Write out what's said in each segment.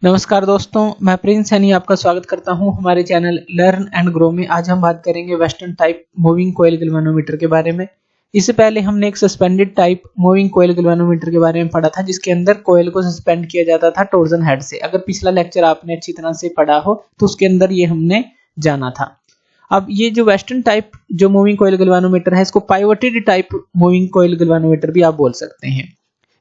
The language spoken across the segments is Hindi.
नमस्कार दोस्तों, मैं प्रिंस सैनी आपका स्वागत करता हूं हमारे चैनल लर्न एंड ग्रो में। आज हम बात करेंगे western type moving coil galvanometer के बारे में। इससे पहले हमने एक suspended type moving coil galvanometer के बारे में पढ़ा था, जिसके अंदर कॉइल को सस्पेंड किया जाता था टॉर्जन हेड से। अगर पिछला लेक्चर आपने अच्छी तरह से पढ़ा हो तो उसके अंदर ये हमने जाना था। अब ये जो वेस्टर्न टाइप जो मूविंग कॉइल गैल्वेनोमीटर है, इसको पाइवटेड टाइप मूविंग कॉइल गैल्वेनोमीटर भी आप बोल सकते हैं,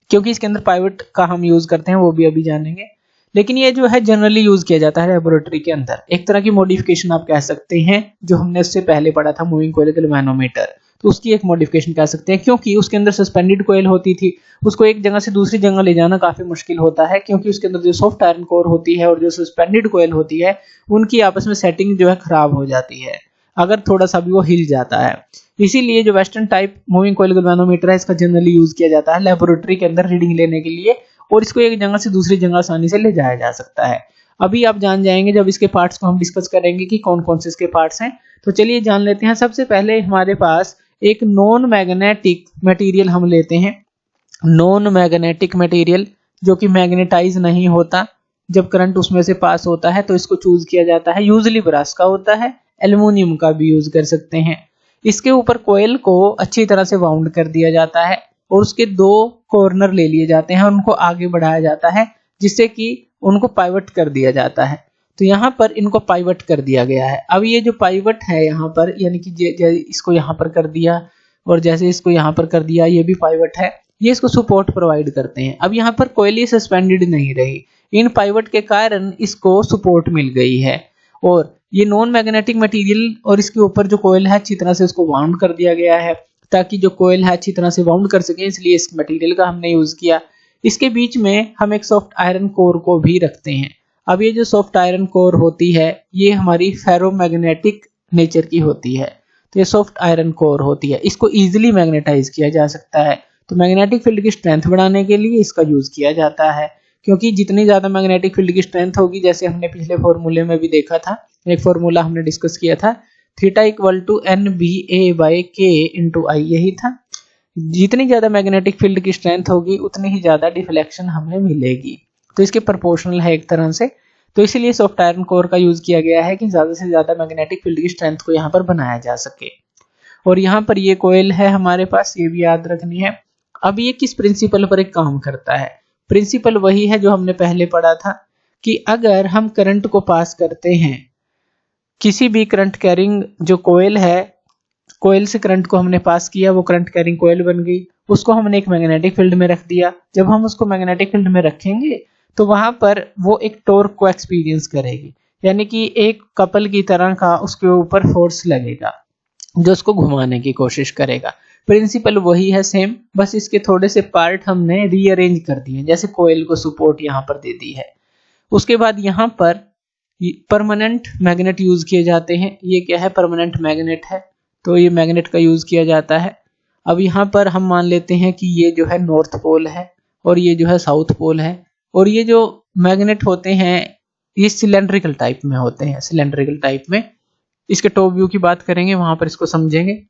क्योंकि इसके अंदर पाइवट का हम यूज करते हैं, वो भी अभी जानेंगे। लेकिन ये जो है जनरली यूज किया जाता है लेबोरेटरी के अंदर। एक तरह की मॉडिफिकेशन आप कह सकते हैं, जो हमने इससे पहले पढ़ा था मूविंग कॉइल गैल्वेनोमीटर, तो उसकी एक मॉडिफिकेशन कह सकते हैं, क्योंकि उसके अंदर सस्पेंडेड कॉइल होती थी। उसको एक जगह से दूसरी जगह ले जाना काफी मुश्किल होता है, क्योंकि उसके अंदर जो सॉफ्ट आयरन कोर होती है और जो सस्पेंडेड कॉइल होती है, उनकी आपस में सेटिंग जो है खराब हो जाती है अगर थोड़ा सा भी वो हिल जाता है। इसीलिए जो western type moving coil galvanometer है, इसका जनरली यूज किया जाता है लेबोरेटरी के अंदर रीडिंग लेने के लिए, और इसको एक जगह से दूसरी जगह आसानी से ले जाया जा सकता है। अभी आप जान जाएंगे जब इसके पार्ट्स को हम डिस्कस करेंगे कि कौन कौन से इसके पार्ट्स हैं। तो चलिए जान लेते हैं। सबसे पहले हमारे पास एक नॉन मैग्नेटिक मटेरियल हम लेते हैं। नॉन मैग्नेटिक मटेरियल जो कि मैग्नेटाइज नहीं होता, जब करंट उसमें से पास होता है तो इसको चूज किया जाता है। यूजली ब्रास का होता है, एल्युमिनियम का भी यूज कर सकते हैं। इसके ऊपर कॉइल को अच्छी तरह से वाउंड कर दिया जाता है और उसके दो कॉर्नर ले लिए जाते हैं, उनको आगे बढ़ाया जाता है, जिससे कि उनको पाइवट कर दिया जाता है। तो यहाँ पर इनको पाइवट कर दिया गया है। अब ये जो पाइवट है यहाँ पर, यानी कि इसको यहाँ पर कर दिया और जैसे इसको यहाँ पर कर दिया, ये भी पाइवट है, ये इसको सपोर्ट प्रोवाइड करते हैं। अब यहाँ पर कॉइल ये सस्पेंडेड नहीं रही, इन पाइवट के कारण इसको सपोर्ट मिल गई है। और ये नॉन मैग्नेटिक मटेरियल और इसके ऊपर जो कॉइल है अच्छी तरह से उसको वाउंड कर दिया गया है, ताकि जो कॉइल है अच्छी तरह से वाउंड कर सके, इसलिए इस मटेरियल का हमने यूज किया। इसके बीच में हम एक सॉफ्ट आयरन कोर को भी रखते हैं। अब ये जो सॉफ्ट आयरन कोर होती है, ये हमारी फेरोमैग्नेटिक नेचर की होती है, तो ये सॉफ्ट आयरन कोर होती है। इसको इजीली मैग्नेटाइज किया जा सकता है, तो मैग्नेटिक फील्ड की स्ट्रेंथ बढ़ाने के लिए इसका यूज किया जाता है। क्योंकि जितनी ज्यादा मैग्नेटिक फील्ड की स्ट्रेंथ होगी, जैसे हमने पिछले फॉर्मूले में भी देखा था, एक फॉर्मूला हमने डिस्कस किया था, theta equal to NBA/K × I, यही था। जितनी ज्यादा मैग्नेटिक फील्ड की स्ट्रेंथ होगी, उतनी ही ज्यादा डिफ्लेक्शन हमें मिलेगी। तो इसके प्रोपोर्शनल है एक तरह से। तो इसीलिए सॉफ्ट आयरन कोर का यूज किया गया है कि ज्यादा से ज्यादा मैग्नेटिक फील्ड की स्ट्रेंथ को यहाँ पर बनाया जा सके। और यहाँ पर ये कॉइल है हमारे पास, ये भी याद रखनी है। अब ये किस प्रिंसिपल पर एक काम करता है? प्रिंसिपल वही है जो हमने पहले पढ़ा था, कि अगर हम करंट को पास करते हैं, किसी भी करंट कैरिंग जो कॉइल है, कॉइल से करंट को हमने पास किया, वो करंट कैरिंग कॉइल बन गई, उसको हमने एक मैग्नेटिक फील्ड में रख दिया। जब हम उसको मैग्नेटिक फील्ड में रखेंगे तो वहां पर वो एक टॉर्क को एक्सपीरियंस करेगी, यानी कि एक कपल की तरह का उसके ऊपर फोर्स लगेगा जो उसको घुमाने की कोशिश करेगा। प्रिंसिपल वही है सेम, बस इसके थोड़े से पार्ट हमने रीअरेंज कर दिए, जैसे कॉइल को सपोर्ट यहाँ पर दे दी है। उसके बाद यहाँ पर परमानेंट मैग्नेट यूज किए जाते हैं। ये क्या है? परमानेंट मैग्नेट है, तो ये मैग्नेट का यूज किया जाता है। अब यहाँ पर हम मान लेते हैं कि ये जो है नॉर्थ पोल है और ये जो है साउथ पोल है, और ये जो मैग्नेट होते हैं ये सिलेंड्रिकल टाइप में होते हैं। सिलेंड्रिकल टाइप में, इसके टॉप व्यू की बात करेंगे, वहां पर इसको समझेंगे।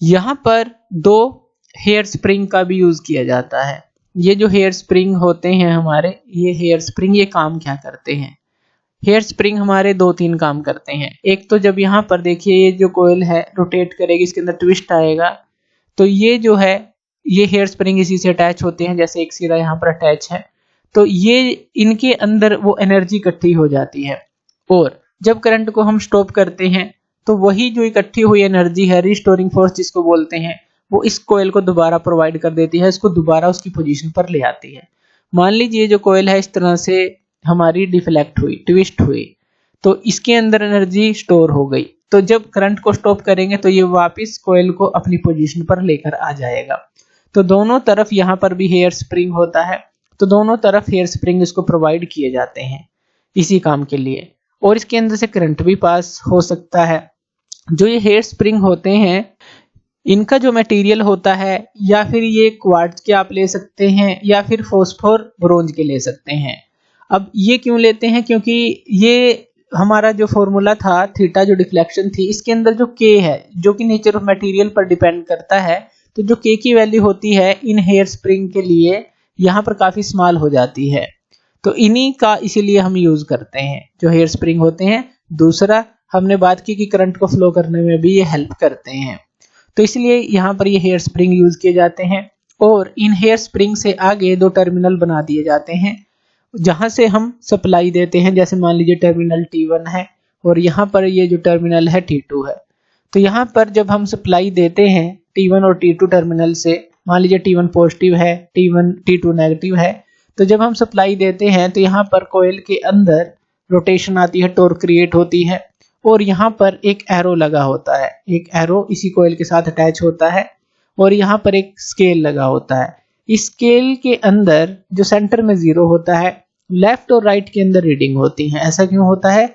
यहाँ पर दो हेयर स्प्रिंग का भी यूज किया जाता है। ये जो हेयर स्प्रिंग होते हैं हमारे, ये हेयर स्प्रिंग ये काम क्या करते हैं? हेयर स्प्रिंग हमारे दो तीन काम करते हैं। एक तो जब यहाँ पर देखिए ये जो कॉइल है रोटेट करेगी, इसके अंदर ट्विस्ट आएगा, तो ये जो है ये हेयर स्प्रिंग इसी से अटैच होते हैं, जैसे एक सिरा यहाँ पर अटैच है, तो ये इनके अंदर वो एनर्जी इकट्ठी हो जाती है। और जब करंट को हम स्टॉप करते हैं तो वही जो इकट्ठी हुई एनर्जी है, रिस्टोरिंग फोर्स जिसको बोलते हैं, वो इस कॉइल को दोबारा प्रोवाइड कर देती है, इसको दोबारा उसकी पोजीशन पर ले आती है। मान लीजिए जो कॉइल है इस तरह से हमारी डिफ्लेक्ट हुई, ट्विस्ट हुई, तो इसके अंदर एनर्जी स्टोर हो गई। तो जब करंट को स्टॉप करेंगे तो ये वापस कॉइल को अपनी पोजीशन पर लेकर आ जाएगा। तो दोनों तरफ यहाँ पर भी हेयर स्प्रिंग होता है, तो दोनों तरफ हेयर स्प्रिंग इसको प्रोवाइड किए जाते हैं इसी काम के लिए। और इसके अंदर से करंट भी पास हो सकता है। जो ये हेयर स्प्रिंग होते हैं, इनका जो मटेरियल होता है, या फिर ये क्वार्ट्ज के आप ले सकते हैं, या फिर फॉस्फोर ब्रोंज के ले सकते हैं। अब ये क्यों लेते हैं? क्योंकि ये हमारा जो फॉर्मूला था, थीटा जो डिफ्लेक्शन थी, इसके अंदर जो के है, जो कि नेचर ऑफ मटेरियल पर डिपेंड करता है, तो जो के की वैल्यू होती है इन हेयर स्प्रिंग के लिए यहाँ पर काफी स्मॉल हो जाती है। तो इन्हीं का इसीलिए हम यूज करते हैं जो हेयर स्प्रिंग होते हैं। दूसरा हमने बात की कि करंट को फ्लो करने में भी ये हेल्प करते हैं, तो इसलिए यहाँ पर ये हेयर स्प्रिंग यूज किए जाते हैं। और इन हेयर स्प्रिंग से आगे दो टर्मिनल बना दिए जाते हैं जहां से हम सप्लाई देते हैं। जैसे मान लीजिए टर्मिनल T1 है और यहाँ पर ये जो टर्मिनल है T2 है। तो यहाँ पर जब हम सप्लाई देते हैं T1 और T2 टर्मिनल से, मान लीजिए T1 पॉजिटिव है, T2 नेगेटिव है, तो जब हम सप्लाई देते हैं तो यहाँ पर कोयल के अंदर रोटेशन आती है, टॉर्क क्रिएट होती है और यहाँ पर एक एरो लगा होता है, एक एरो इसी कोयल के साथ अटैच होता है और यहाँ पर एक स्केल लगा होता है। इस स्केल के अंदर जो सेंटर में 0 होता है, लेफ्ट और राइट के अंदर रीडिंग होती है। ऐसा क्यों होता है?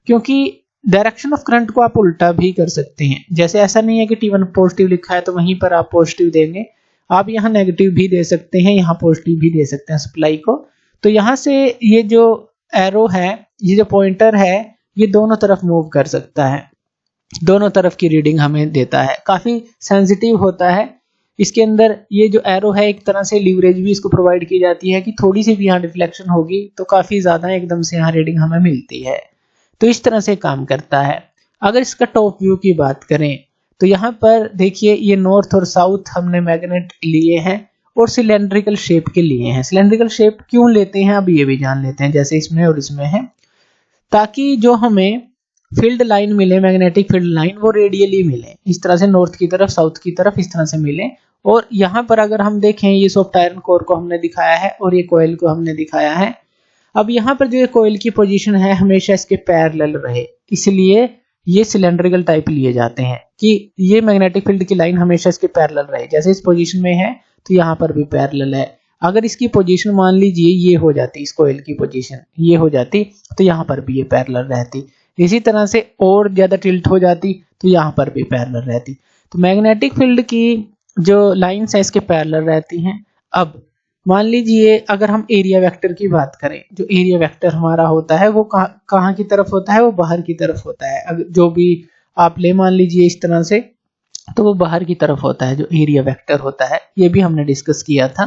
क्योंकि डायरेक्शन ऑफ करंट को आप उल्टा भी कर सकते हैं। जैसे ऐसा नहीं है कि T1 पॉजिटिव लिखा है तो वहीं पर आप पॉजिटिव देंगे, आप यहाँ नेगेटिव भी दे सकते हैं, यहाँ पॉजिटिव भी दे सकते हैं सप्लाई को। तो यहाँ से ये जो एरो है, ये जो पॉइंटर है, ये दोनों तरफ मूव कर सकता है, दोनों तरफ की रीडिंग हमें देता है। काफी सेंसिटिव होता है। इसके अंदर ये जो एरो है एक तरह से लीवरेज भी इसको प्रोवाइड की जाती है कि थोड़ी सी भी यहाँ डिफ्लेक्शन होगी तो काफी ज्यादा एकदम से यहाँ रीडिंग हमें मिलती है। तो इस तरह से काम करता है। अगर इसका टॉप व्यू की बात करें तो यहाँ पर देखिए ये नॉर्थ और साउथ हमने मैग्नेट लिए हैं और सिलेंड्रिकल शेप के लिए हैं। सिलेंड्रिकल शेप क्यों लेते हैं अब ये भी जान लेते हैं, जैसे इसमें और इसमें है, ताकि जो हमें फील्ड लाइन मिले, मैग्नेटिक फील्ड लाइन, वो रेडियली मिले, इस तरह से नॉर्थ की तरफ, साउथ की तरफ, इस तरह से मिले। और यहाँ पर अगर हम देखें, ये सॉफ्ट आयरन कोर को हमने दिखाया है और ये कोयल को हमने दिखाया है। अब यहाँ पर जो ये कोयल की पोजीशन है हमेशा इसके पैरेलल रहे, इसलिए ये सिलेंड्रिकल टाइप लिए जाते हैं कि ये मैग्नेटिक फील्ड की लाइन हमेशा इसके पैरेलल रहे। जैसे इस पोजीशन में है तो यहाँ पर भी पैरेलल है। अगर इसकी पोजीशन मान लीजिए ये हो जाती, इस कोयल की पोजीशन ये हो जाती, तो यहाँ पर भी ये पैरेलल रहती। इसी तरह से और ज्यादा टिल्ट हो जाती तो यहाँ पर भी पैरेलल रहती। तो मैग्नेटिक फील्ड की जो लाइंस है इसके पैरेलल रहती हैं। अब मान लीजिए अगर हम एरिया वेक्टर की बात करें, जो एरिया वेक्टर हमारा होता है वो कहाँ की तरफ होता है? वो बाहर की तरफ होता है। अगर जो भी आप ले मान लीजिए इस तरह से, तो वो बाहर की तरफ होता है जो एरिया वेक्टर होता है, ये भी हमने डिस्कस किया था।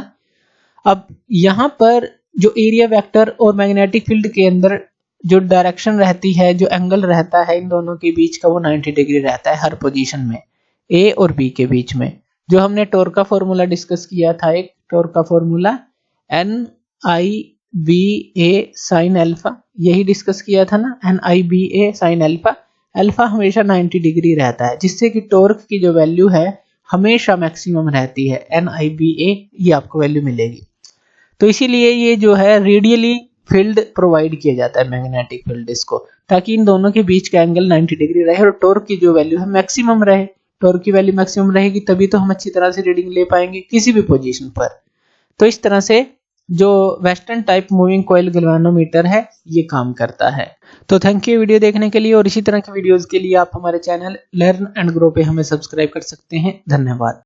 अब यहाँ पर जो एरिया वेक्टर और मैग्नेटिक फील्ड के अंदर जो डायरेक्शन रहती है, जो एंगल रहता है इन दोनों के बीच का, वो 90 डिग्री रहता है हर पोजीशन में, ए और बी के बीच में। जो हमने टॉर्क का फॉर्मूला डिस्कस किया था, एक टॉर्क का फॉर्मूला NIBA sin अल्फा, यही डिस्कस किया था ना, NIBA sin अल्फा। अल्फा हमेशा 90 डिग्री रहता है, जिससे कि टॉर्क की जो वैल्यू है हमेशा मैक्सिमम रहती है। NIBA ये आपको वैल्यू मिलेगी। तो इसीलिए ये जो है रेडियली फील्ड प्रोवाइड किया जाता है, मैग्नेटिक फील्ड इसको, ताकि इन दोनों के बीच का एंगल 90 डिग्री रहे और टॉर्क की जो वैल्यू है मैक्सिमम रहे। टॉर्क की वैल्यू मैक्सिमम रहेगी तभी तो हम अच्छी तरह से रीडिंग ले पाएंगे किसी भी पोजीशन पर। तो इस तरह से जो western type moving coil galvanometer है ये काम करता है। तो थैंक यू वीडियो देखने के लिए, और इसी तरह की वीडियोस के लिए आप हमारे चैनल लर्न एंड ग्रो पे हमें सब्सक्राइब कर सकते हैं। धन्यवाद।